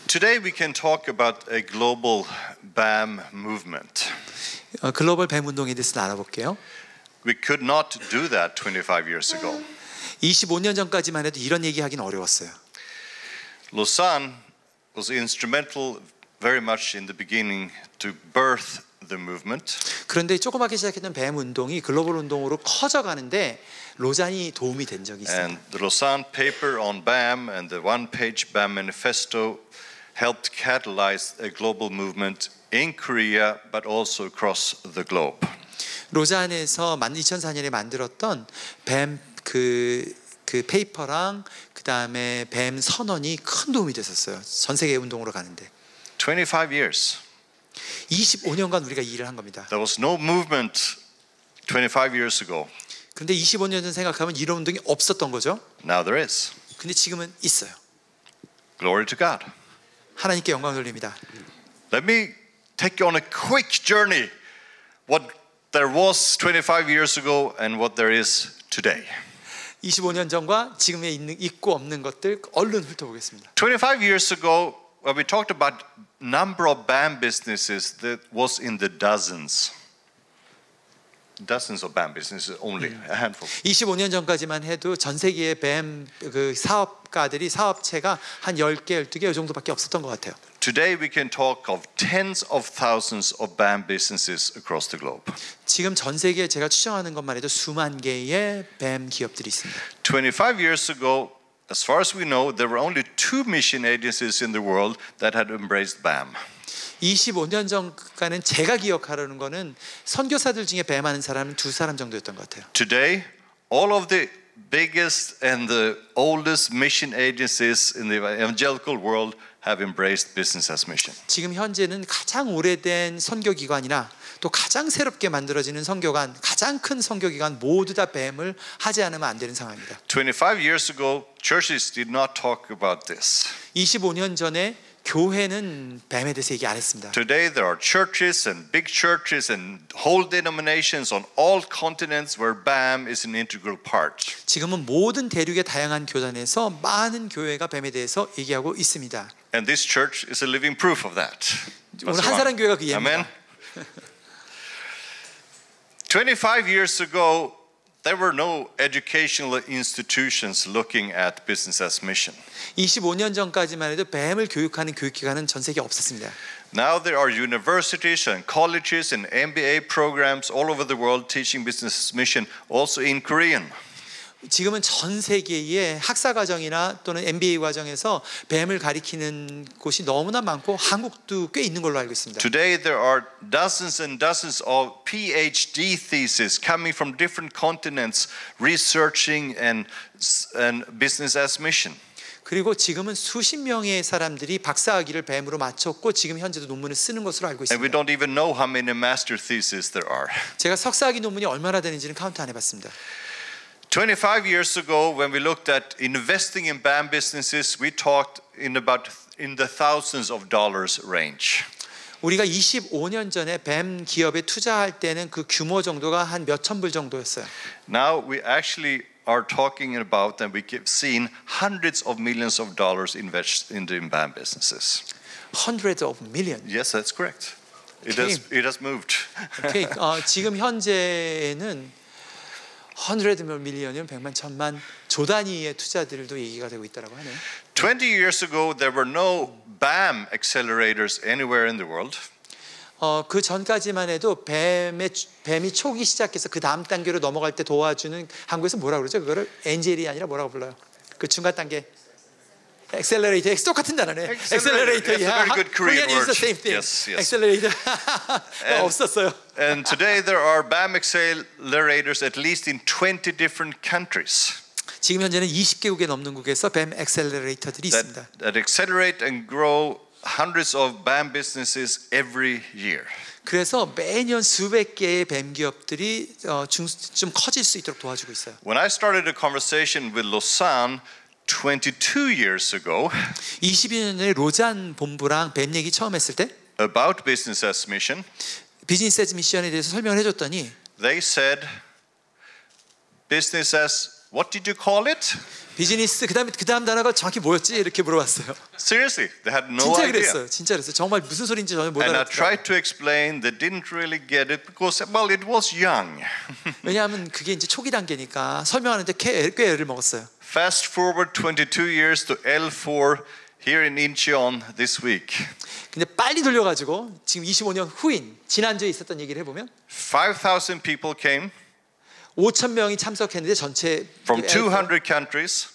Today we can talk about a global BAM movement. 글로벌 뱀 운동에 대해서 알아볼게요. We could not do that 25 years ago. 25년 전까지만 해도 이런 얘기하기는 어려웠어요. Lausanne was instrumental very much in the beginning to birth the movement. 그런데 조그맣게 시작했던 뱀 운동이 글로벌 운동으로 커져가는데 로잔이 도움이 된 적이 있어요. And the Lausanne paper on BAM and the one-page BAM manifesto helped catalyze a global movement in Korea but also across the globe. 로잔에서 2004년에 만들었던 뱀 그 페이퍼랑 그다음에 뱀 선언이 큰 도움이 됐었어요. 전 세계 운동으로 가는데. 25 years. 25년간 우리가 이 일을 한 겁니다. There was no movement 25 years ago. 그런데 25년 전 생각하면 이런 운동이 없었던 거죠. Now there is. 근데 지금은 있어요. Glory to God. 하나님께 영광 돌립니다. Let me take you on a quick journey. What there was 25 years ago and what there is today. 25년 전과 지금에 있고 없는 것들 얼른 훑어보겠습니다. 25 years ago, when we talked about number of BAM businesses, that was in the dozens. Dozens of BAM businesses only, a handful. 25년 전까지만 해도 전 세계의 뱀 그 사업가들이 사업체가 한 10개, 12개 이 정도밖에 없었던 것 같아요. Today we can talk of tens of thousands of BAM businesses across the globe. 지금 전 세계에 제가 추정하는 것만 해도 수만 개의 뱀 기업들이 있습니다. 25 years ago, as far as we know, there were only 2 mission agencies in the world that had embraced BAM. 25년 전까지는 제가 기억하려는 거는 선교사들 중에 뱀하는 사람은 2사람 정도였던 것 같아요. Today, all of the biggest and the oldest mission agencies in the evangelical world have embraced business as mission. 지금 현재는 가장 오래된 선교기관이나 또 가장 새롭게 만들어지는 선교관, 가장 큰 선교기관 모두 다 뱀을 하지 않으면 안 되는 상황입니다. 25 years ago, churches did not talk about this. 25년 전에 교회는 뱀에 대해서 얘기 안 했습니다. Today there are churches and big churches and whole denominations on all continents where BAM is an integral part. 지금은 모든 대륙의 다양한 교단에서 많은 교회가 뱀에 대해서 얘기하고 있습니다. And this church is a living proof of that. 오늘 한 사람 교회가 그 예입니다. Amen. 25 years ago, there were no educational institutions looking at business as mission. 25년 전까지만 해도 뱀을 교육하는 교육기관은 전 세계에 없었습니다. Now there are universities and colleges and MBA programs all over the world teaching business as mission, also in Korean. 지금은 전 세계의 학사 과정이나 또는 MBA 과정에서 뱀을 가리키는 곳이 너무나 많고 한국도 꽤 있는 걸로 알고 있습니다. Today there are dozens and dozens of PhD theses coming from different continents researching and business as mission. 그리고 지금은 수십 명의 사람들이 박사학위를 뱀으로 마쳤고 지금 현재도 논문을 쓰는 것으로 알고 And we 있습니다. don't even know how many master theses there are. 제가 석사학위 논문이 얼마나 되는지는 카운트 안 해봤습니다. 25 years ago, when we looked at investing in BAM businesses, we talked in the thousands of dollars range. 우리가 25년 전에 뱀 기업에 투자할 때는 그 규모 정도가 한 몇천 불 정도였어요. Now we actually are talking about, and we've seen hundreds of millions of dollars invested in the BAM businesses. Hundreds of million. Yes, that's correct. It has moved. Okay. 지금 현재는 100 밀리언이면 100만 천만 조 단위의 투자들도 얘기가 되고 있다라고 하네요. 20 years ago, there were no BAM accelerators anywhere in the world. 그 전까지만 해도 뱀이 초기 시작해서 그 다음 단계로 넘어갈 때 도와주는 한국에서 뭐라 그러죠? 그거를 엔젤이 아니라 뭐라고 불러요? 그 중간 단계. Accelerator, 똑같은 단어네. Accelerator, It's a very good Korean is word. the same thing. Yes, yes. Accelerator. 없었어요. And today there are BAM accelerators at least in 20 different countries 지금 현재는 20개국에 넘는 국에서 뱀 액셀러레이터들이 있습니다. that accelerate and grow hundreds of BAM businesses every year. 그래서 매년 수백 개의 뱀 기업들이 좀 커질 수 있도록 도와주고 있어요. When I started a conversation with Lausanne 22 years ago 22년 전에 로잔 본부랑 뱀 얘기 처음 했을 때 about business as mission, 비즈니스 애즈 미션에 대해서 설명을 해줬더니 they said business as What did you call it? 비즈니스 그다음 단어가 정확히 뭐였지? 이렇게 물어봤어요. Seriously, they had no 진짜 idea. 그랬어요. 진짜 그랬어요. 정말 무슨 소리인지 전혀 못 And I 알아듣더라고요. tried to explain, they didn't really get it because, well, it was young. 왜냐하면 그게 이제 초기 단계니까 설명하는데 꽤 애를 먹었어요. Fast forward 22 years to L4 here in Incheon this week. 근데 빨리 돌려가지고 지금 25년 후인 지난주에 있었던 얘기를 해보면 5,000 people came 5,000명이 참석했는데 전체 from 200 countries.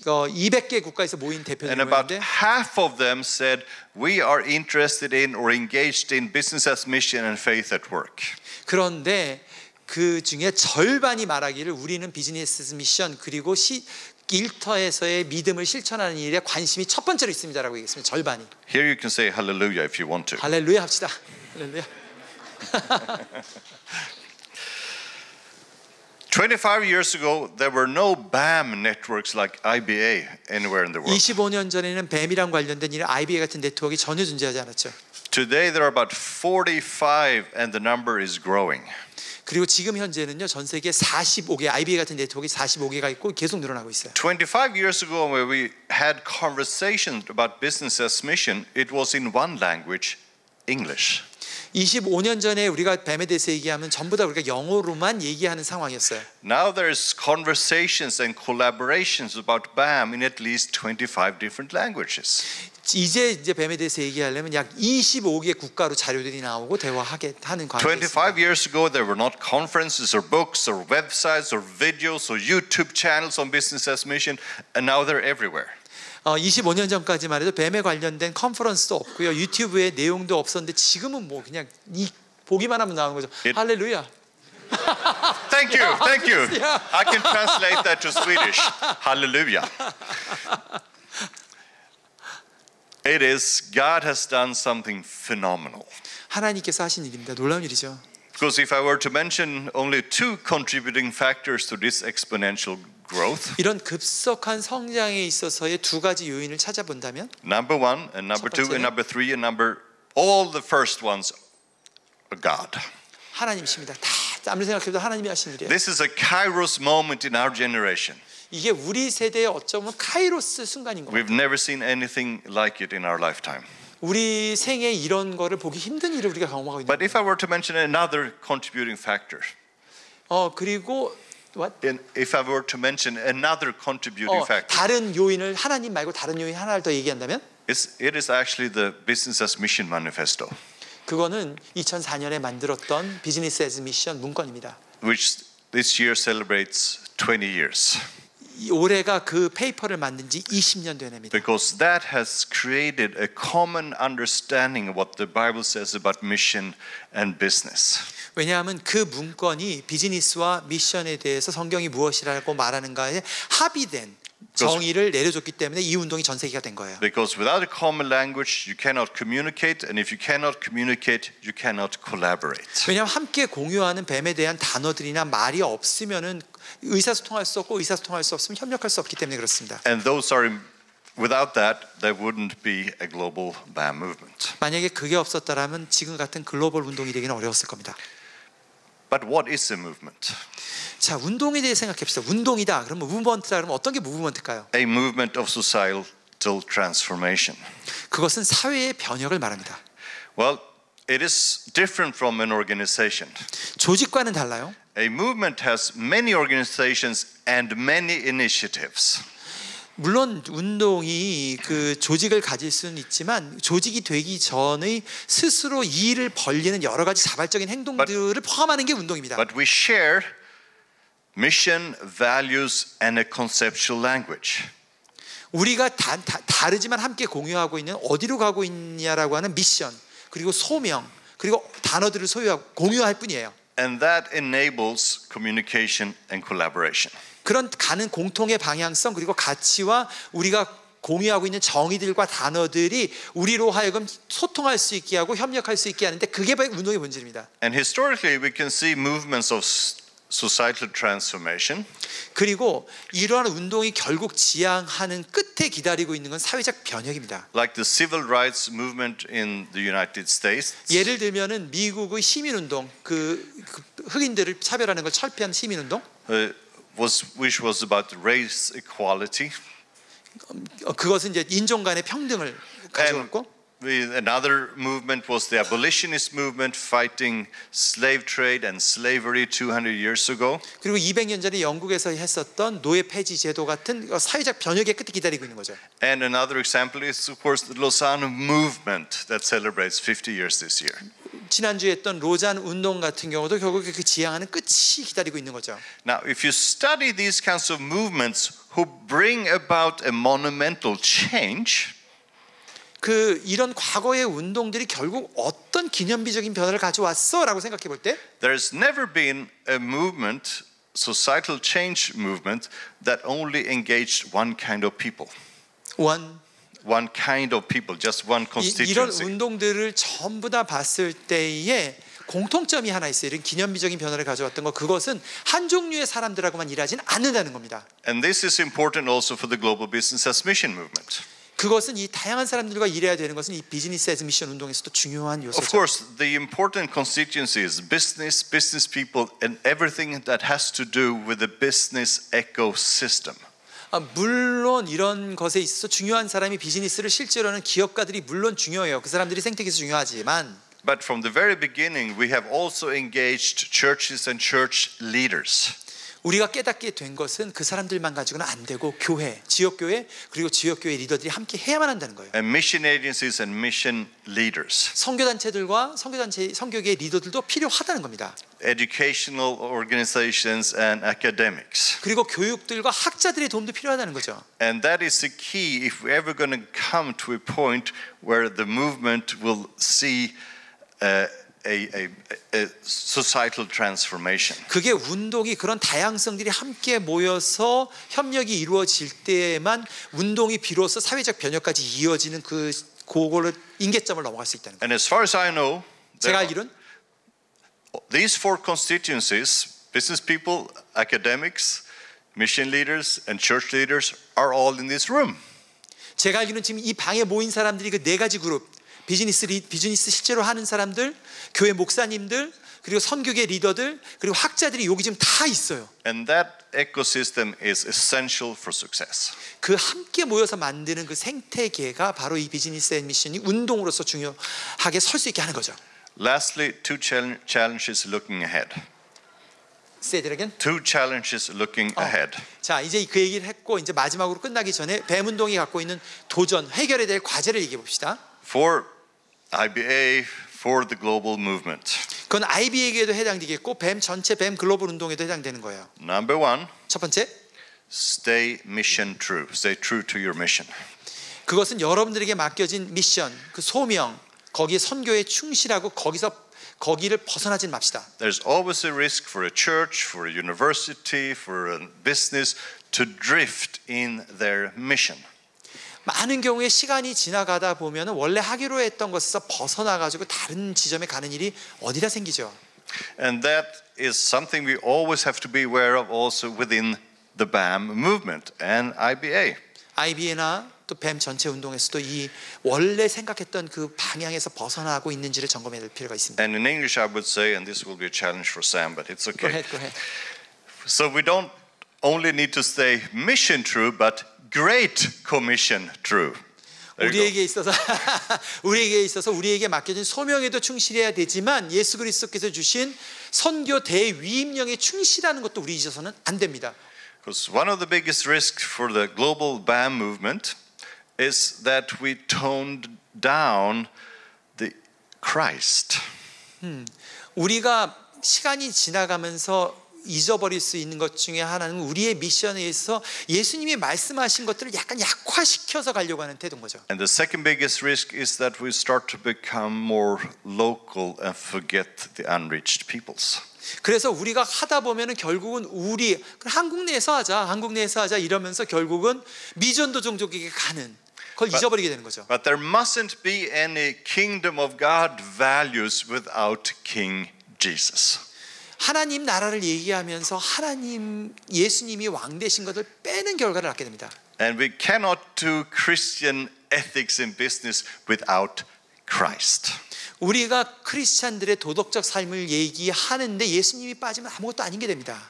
200개 국가에서 모인 And 대표들이 about 모였는데 half of them said, we are interested in or engaged in business as mission and faith at work. 그런데 그 중에 절반이 말하기를 우리는 비즈니스 미션 그리고 일터에서의 믿음을 실천하는 일에 관심이 첫 번째로 있습니다라고 얘기했습니다. 절반이. Here you can say hallelujah if you want to. 할렐루야 합시다. 할렐루야. 25 years ago, there were no BAM networks like IBA anywhere in the world. 25년 전에는 뱀이랑 관련된 이런 IBA 같은 네트워크가 전혀 존재하지 않았죠. Today, there are about 45 and the number is growing. 그리고 지금 현재는요 전 세계 45개 IBA 같은 네트워크가 45개가 있고 계속 늘어나고 있어요. 25 years ago, when we had conversations about business as mission, it was in one language, English. 25년 전에 우리가 뱀에 대해서 얘기하면 전부 다 우리가 영어로만 얘기하는 상황이었어요. Now there's conversations and collaborations about BAM in at least 25 different languages. 이제 뱀에 대해서 얘기하려면 약 25개 국가로 자료들이 나오고 대화하게 하는 관계가 25 있습니다. years ago, there were not conferences or books or websites or videos or YouTube channels on business as mission, and now they're everywhere. 25년 전까지만 해도 뱀에 관련된 컨퍼런스도 없고요. 유튜브에 내용도 없었는데 지금은 뭐 그냥 보기만 하면 나오는 거죠. 할렐루야. Thank you, thank you. I can translate that to Swedish. Hallelujah. It is, God has done something phenomenal. 하나님께서 하신 일입니다. 놀라운 일이죠. Because if I were to mention only two contributing factors to this exponential growth, 이런 급속한 성장에 있어서의 두 가지 요인을 찾아본다면 number one and number two and number three and all the first ones are God. 하나님이십니다. 다 아무리 생각해도 하나님이 하신 일이에요. This is a kairos moment in our generation. 이게 우리 세대의 어쩌면 카이로스 순간인 겁니다. We've never seen anything like it in our lifetime. 우리 생에 이런 거를 보기 힘든 일을 우리가 경험하고 있는 But 거예요. if I were to mention another contributing factor, 그리고 if I were to mention another contributing factor, 다른 요인을 하나님 말고 다른 요인 하나를 더 얘기한다면 it is actually the Business as Mission Manifesto, 그거는 2004년에 만들었던 비즈니스 애즈 미션 문건입니다. which this year celebrates 20 years. 올해가 그 페이퍼를 만든 지 20년 된 해입니다. Because that has created a common understanding of what the Bible says about mission and business. 왜냐하면 그 문건이 비즈니스와 미션에 대해서 성경이 무엇이라고 말하는가에 합의된 정의를 내려줬기 때문에 이 운동이 전 세계가 된 거예요. Because without a common language, you cannot communicate, and if you cannot communicate, you cannot collaborate. 왜냐하면 함께 공유하는 뱀에 대한 단어들이나 말이 없으면은 의사소통할 수 없고 의사소통할 수 없으면 협력할 수 없기 때문에 그렇습니다. And without that, there wouldn't be a global BAM movement. 만약에 그게 없었다라면 지금 같은 글로벌 운동이 되기는 어려웠을 겁니다. But what is a movement? 자, 운동에 대해 생각해봅시다. 운동이다. 그러면 무브먼트다. 그러면 어떤 게 무브먼트일까요? A movement of societal transformation. 그것은 사회의 변혁을 말합니다. Well, it is different from an organization. 조직과는 달라요. A movement has many organizations and many initiatives. 물론 운동이 그 조직을 가질 수는 있지만 조직이 되기 전의 스스로 일을 벌리는 여러 가지 자발적인 행동들을 포함하는 게 운동입니다. But we share mission, values, and a conceptual language. 우리가 다르지만 함께 공유하고 있는 어디로 가고 있냐라고 하는 미션 그리고 소명 그리고 단어들을 소유하고 공유할 뿐이에요. And that enables communication and collaboration. 그런 가는 공통의 방향성 그리고 가치와 우리가 공유하고 있는 정의들과 단어들이 우리로 하여금 소통할 수 있게 하고 협력할 수 있게 하는데 그게 운동의 본질입니다. And historically we can see movements of societal transformation. 그리고 이러한 운동이 결국 지향하는 끝에 기다리고 있는 건 사회적 변혁입니다. Like the civil rights movement in the United States. 예를 들면은 미국의 시민운동, 그 흑인들을 차별하는 걸 철폐한 시민운동. which was about race equality. 그것은 이제 인종 간의 평등을 가져왔고, Another movement was the abolitionist movement fighting slave trade and slavery 200 years ago. 그리고 200년 전에 영국에서 했었던 노예 폐지 제도 같은 사회적 변혁의 끝에 기다리고 있는 거죠. And another example is, of course, the Lausanne movement that celebrates 50 years this year. 지난주에 했던 로잔 운동 같은 경우도 결국 그 지향하는 끝이 기다리고 있는 거죠. Now, if you study these kinds of movements who bring about a monumental change, 이런 과거의 운동들이 결국 어떤 기념비적인 변화를 가져왔어라고 생각해 볼 때, there's never been a movement, societal change movement, that only engaged one kind of people. One kind of people, just one 이런 constituency. 운동들을 전부 다 봤을 때에 공통점이 하나 있어요. 이런 기념비적인 변화를 가져왔던 거, 그것은 한 종류의 사람들하고만 일하지는 않는다는 겁니다. And this is important also for the global business as mission movement. 그것은 이 다양한 사람들과 일해야 되는 것은 이 비즈니스 애즈 미션 운동에서도 중요한 요소죠. Of course, the important constituencies, business people, and everything that has to do with the business ecosystem. 물론 이런 것에 있어서 중요한 사람이 비즈니스를 실제로는 기업가들이 물론 중요해요. 그 사람들이 생태계에서 중요하지만, But from the very beginning, we have also engaged churches and church leaders. 우리가 깨닫게 된 것은 그 사람들만 가지고는 안 되고 교회, 지역교회, 그리고 지역교회 리더들이 함께 해야만 한다는 거예요. And mission agencies and mission leaders. 선교단체들과 선교계 리더들도 필요하다는 겁니다. Educational organizations and academics. 그리고 교육들과 학자들의 도움도 필요하다는 거죠. And that is the key if we're ever going to come to a point where the movement will see a societal transformation. 그게 운동이 그런 다양성들이 함께 모여서 협력이 이루어질 때에만 운동이 비로소 사회적 변혁까지 이어지는 그거를 임계점을 넘어갈 수 있다는 거예요. And as far as I know, 제가 알기로는 these four constituencies, business people, academics, mission leaders, and church leaders, are all in this room. 제가 알기로는 지금 이 방에 모인 사람들이 그 네 가지 그룹, 비즈니스 실제로 하는 사람들, 교회 목사님들, 그리고 선교계 리더들, 그리고 학자들이 여기 지금 다 있어요. And that ecosystem is essential for success. 그 함께 모여서 만드는 그 생태계가 바로 이 비즈니스 앤 미션이 운동으로서 중요하게 설 수 있게 하는 거죠. Lastly, two challenges looking ahead. Say that again. Two challenges looking ahead. 자, 이제 그 얘기를 했고 이제 마지막으로 끝나기 전에 뱀 운동이 갖고 있는 도전, 해결해야 될 과제를 얘기해 봅시다. For IBA, for the global movement. 그건 IB에게도 해당되겠고 뱀 전체 뱀 글로벌 운동에도 해당되는 거예요. Number one, 첫 번째, stay mission true. Stay true to your mission. 그것은 여러분들에게 맡겨진 미션, 그 소명, 거기에 선교에 충실하고 거기를 벗어나지 맙시다. There's always a risk for a church, for a university, for a business to drift in their mission. 많은 경우에 시간이 지나가다 보면 원래 하기로 했던 것에서 벗어나 가지고 다른 지점에 가는 일이 어디다 생기죠. And that is something we always have to be aware of also within the BAM movement and IBA. IBA나 또 뱀 전체 운동에서도 이 원래 생각했던 그 방향에서 벗어나고 있는지를 점검해야 될 필요가 있습니다. And in English I would say, and this will be a challenge for Sam, but it's okay. Go ahead. So we don't only need to stay mission true, but Great Commission true. 우리에게 있어서 우리에게 맡겨진 소명에도 충실해야 되지만 예수 그리스도께서 주신 선교 대위임령에 충실하는 것도 우리 잊어서는 안 됩니다. Because one of the biggest risks for the global BAM movement is that we toned down the Christ. 우리가 시간이 지나가면서 잊어버릴 수 있는 것 중에 하나는 우리의 미션에 의해서 예수님이 말씀하신 것들을 약간 약화시켜서 가려고 하는 태도인 거죠. And the second biggest risk is that we start to become more local and forget the unreached peoples. 그래서 우리가 하다 보면은 결국은 우리 한국 내에서 하자 이러면서 결국은 미전도 종족에게 가는 그걸 잊어버리게 되는 거죠. But there mustn't be any kingdom of God values without King Jesus. 하나님 나라를 얘기하면서 예수님이 왕 되신 것을 빼는 결과를 낳게 됩니다. And we cannot do Christian ethics in business without Christ. 우리가 크리스찬들의 도덕적 삶을 얘기하는데 예수님이 빠지면 아무것도 아닌 게 됩니다.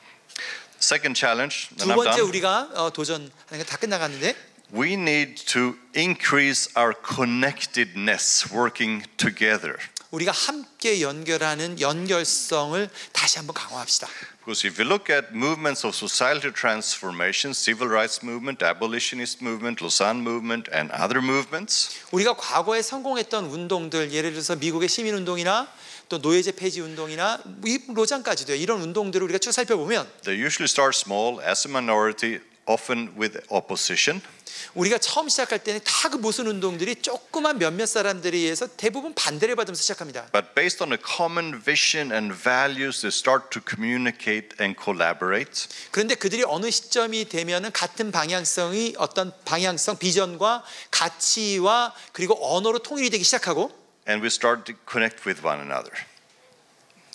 Second challenge, 두 and I'm 번째 done. 우리가 도전하는 게 다 끝나갔는데 We need to increase our connectedness working together. 우리가 함께 연결하는 연결성을 다시 한번 강화합시다. Because if you look at movements of societal transformation, civil rights movement, abolitionist movement, Lausanne movement, and other movements, 우리가 과거에 성공했던 운동들, 예를 들어서 미국의 시민운동이나 또 노예제 폐지 운동이나 로잔까지도 이런 운동들을 우리가 쭉 살펴보면 they usually start small as a minority, often with opposition. 우리가 처음 시작할 때는 다 그 모든 운동들이 조그만 몇몇 사람들에 의해서 대부분 반대를 받으면서 시작합니다. But based on a common vision and values, they start to communicate and collaborate. 그런데 그들이 어느 시점이 되면은 같은 방향성이 어떤 방향성, 비전과 가치와 그리고 언어로 통일이 되기 시작하고 And we start to connect with one another.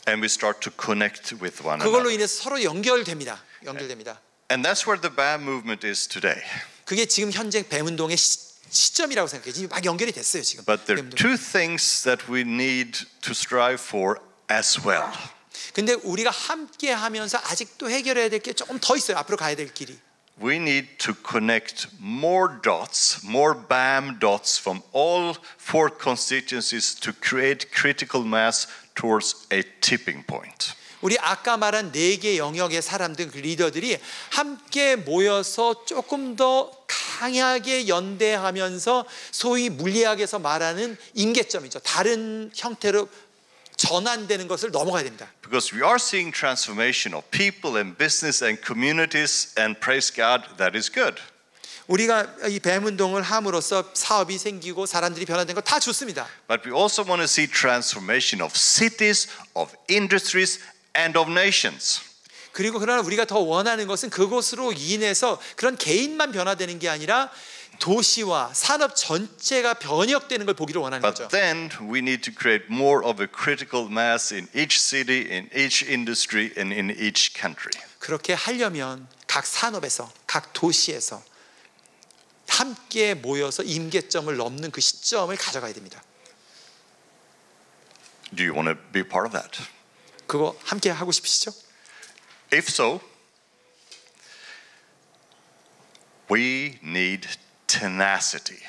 And we start to connect with one 그걸로 another. 인해서 서로 연결됩니다. 연결됩니다. And that's where the BAM movement is today. 그게 지금 현재 뱀 운동의 시점이라고 생각해요. 지금 막 연결이 됐어요, 지금. But there are two things that we need to strive for as well. 근데 우리가 함께 하면서 아직도 해결해야 될 게 조금 더 있어요. 앞으로 가야 될 길이. We need to connect more dots, more BAM dots from all four constituencies to create critical mass towards a tipping point. 우리 아까 말한 4개 영역의 사람들, 그 리더들이 함께 모여서 조금 더 강하게 연대하면서 소위 물리학에서 말하는 임계점이죠. 다른 형태로 전환되는 것을 넘어가야 됩니다. Because we are seeing transformation of people and business and communities, and praise God, that is good. 우리가 이 뱀 운동을 함으로써 사업이 생기고 사람들이 변화된 거 다 좋습니다. But we also want to see transformation of cities, of industries, and of nations. 그리고 그러나 우리가 더 원하는 것은 그것으로 인해서 그런 개인만 변화되는 게 아니라 도시와 산업 전체가 변혁되는 걸 보기를 원하는 But 거죠. then we need to create more of a critical mass in each city, in each industry, and in each country. 그렇게 하려면 각 산업에서, 각 도시에서 함께 모여서 임계점을 넘는 그 시점을 가져가야 됩니다. Do you want to be part of that? 그거 함께 하고 싶으시죠? If so, we need tenacity.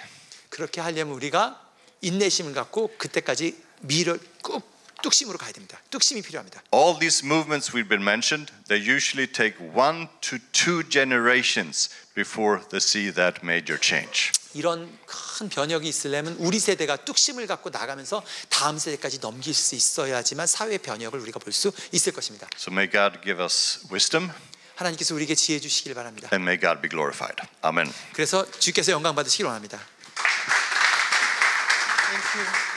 그렇게 하려면 우리가 인내심을 갖고 그때까지 미를 꾹 뚝심으로 가야 됩니다. 뚝심이 필요합니다. All these movements we've been mentioned, they usually take 1 to 2 generations before they see that major change. 이런 큰 변혁이 있으려면 우리 세대가 뚝심을 갖고 나가면서 다음 세대까지 넘길 수 있어야지만 사회 변혁을 우리가 볼 수 있을 것입니다. So may God give us wisdom 하나님께서 우리에게 지혜 주시길 바랍니다. and may God be glorified. Amen. 그래서 주께서 영광 받으시길 원합니다. Thank you.